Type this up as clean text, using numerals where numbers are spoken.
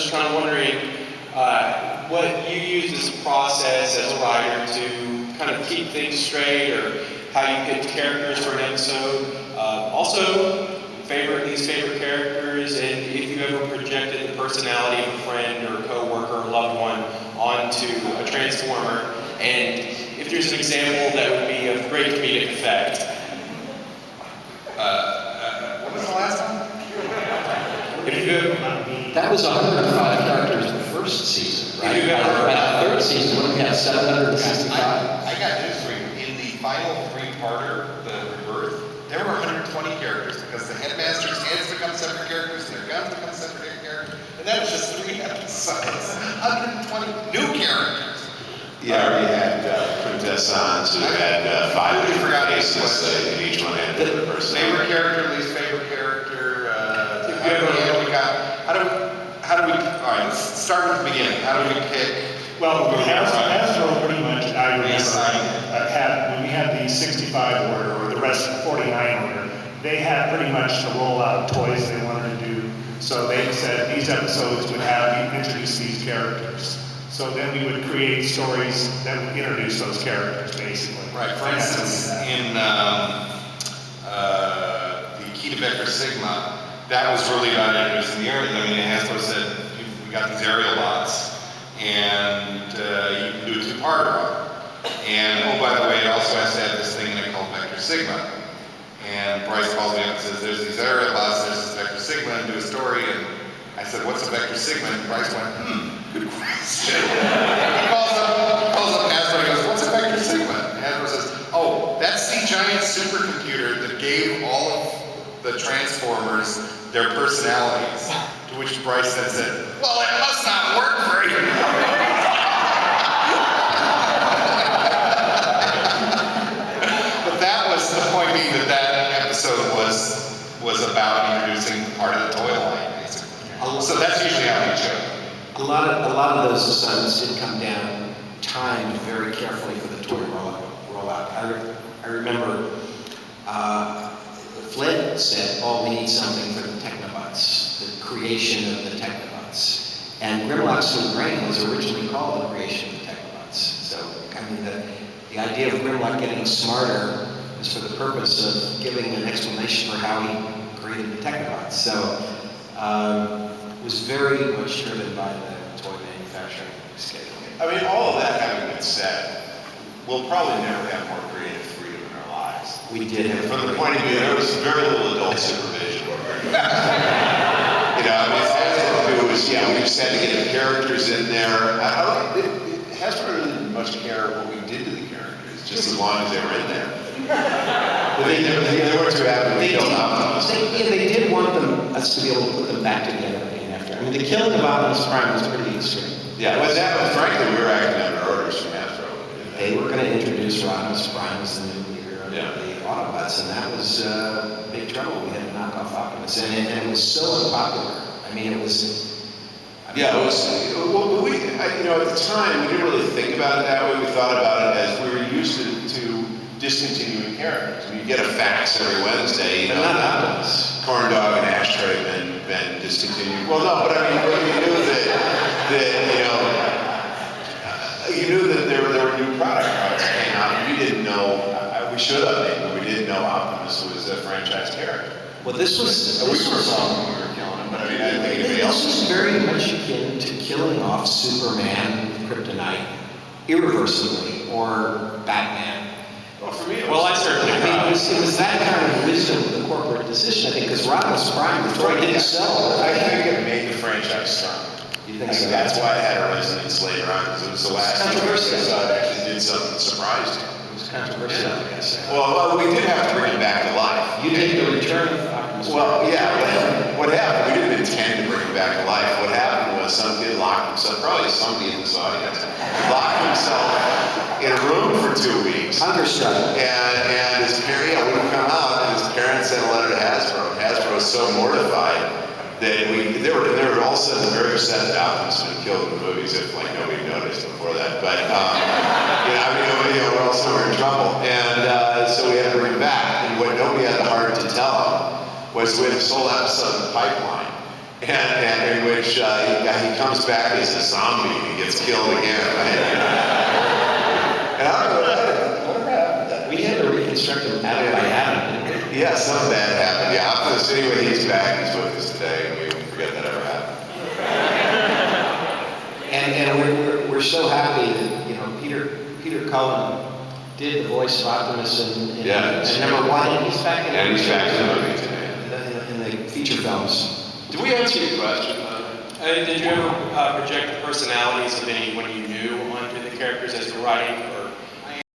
just kind of wondering what you use as a process as a writer to kind of keep things straight, or how you pick characters for an episode. Also, least favorite characters, and if you ever projected the personality of a friend or co-worker or loved one onto a Transformer, and if there's an example that would be of great comedic effect. What was the last one? That was 105 characters the first season, right? By the third season, when we had 765. I got news for you. In the final three-parter, the Rebirth, there were 120 characters because the headmaster's heads become separate characters and their guns become separate characters. And that was just 3 episodes. 120 new characters. Yeah, we had Princess Sans, who had 5 different faces, and each one had a different person. Favorite character, least favorite character. How do we, all right, let's start with the beginning. How do we pick? Well, Hasbro pretty much, I remember, when we had the 65 order, or the rest of the 49 order, they had pretty much the rollout of toys they wanted to do. So they said these episodes would have you introduce these characters. So then we would create stories that would introduce those characters, basically. Right, for instance, in the Key to Vector Sigma, that was really about introducing the areas. I mean, Hasbro said, we got these aerial lots, and you can do a 2-parter. And oh, by the way, it also has to have this thing in it called Vector Sigma. And Bryce calls me up and says, there's these aerial lots, there's this Vector Sigma, and do a story. And I said, what's a Vector Sigma? And Bryce went, good question. He calls up Hasbro and goes, what's a Vector Sigma? And Hasbro says, oh, that's the giant supercomputer that gave all of the Transformers their personalities. To which Bryce then said, well, it must not work very well. But that was the point being that episode was about introducing part of the toy line, basically. So that's usually how we show. A lot of those assignments did come down timed very carefully for the toy rollout. I remember Flint said, we need something for the Technobots, the creation of the Technobots. And Grimlock's New Brain was originally called the creation of the Technobots. So, I mean, the idea of Grimlock getting smarter was for the purpose of giving an explanation for how he created the Technobots. So, it was very much driven by the toy manufacturing schedule. I mean, all of that having been said, we'll probably never have more creative freedom in our lives. We did have. From the point of view, there was very little adult supervision. I mean, all we do was, we just had to get the characters in there. Hasbro really didn't much care what we did to the characters, just as long as they were in there. They weren't too happy with killing Optimus. They did want us to be able to put them back together again after. I mean, the killing of Optimus Prime was pretty extreme. Yeah, but frankly, we were acting under orders from Hasbro. They were going to introduce Optimus Prime as the new leader of the Autobots, and that was big trouble. We had to knock off Optimus, and it was so unpopular. I mean, it was. Yeah, it was. Well, at the time, we didn't really think about it that way. We thought about it as we were used to discontinuing characters. You get a fax every Wednesday. But not Optimus. Corn Dog and Ashtray been discontinued. Well, no, but I mean, you knew that there were new product cards that came out, and we didn't know. We should have, but we didn't know Optimus was a franchise character. Well, this was. We were wrong when we were killing him, but I mean, I didn't think anybody else was. This was very much akin to killing off Superman with Kryptonite irreversibly, or Batman. Well, for me, it was. Well, I certainly. It was that kind of wisdom of the corporate decision, I think, because Optimus Prime before it didn't sell. I think it made the franchise strong. You think so? That's why it had a resonance later on, because it was the last time I saw it actually did something that surprised you. It was controversial, I guess. Well, we did have to bring him back to life. You did the return of Optimus Prime. Well, yeah, what happened, we didn't intend to bring him back to life. What happened was some kid locked himself, probably somebody in this audience, locked himself in a room for 2 weeks. Understood. And his parents, wouldn't come out, and his parents sent a letter to Hasbro. Hasbro was so mortified that they were all of a sudden very upset that Optimus had been killed in the movies, if like nobody noticed before that. But we're also in trouble, and so we had to bring him back. And what nobody had the heart to tell him was we had this whole episode in the pipeline, and we had which he comes back as a zombie and gets killed again, right? And I don't know whatever happened to that. We had to reconstruct him Adam by Adam, didn't we? Yeah, something bad happened. Yeah, so anyway, he's back. He's with us today, and we forget that ever happened. And we're so happy that, Peter Cullen did the voice of Optimus in number 1, and he's back in And he's back in the movie today. in the feature films. Did we answer your question? Did you ever project the personalities of anyone you knew onto the characters as you're writing?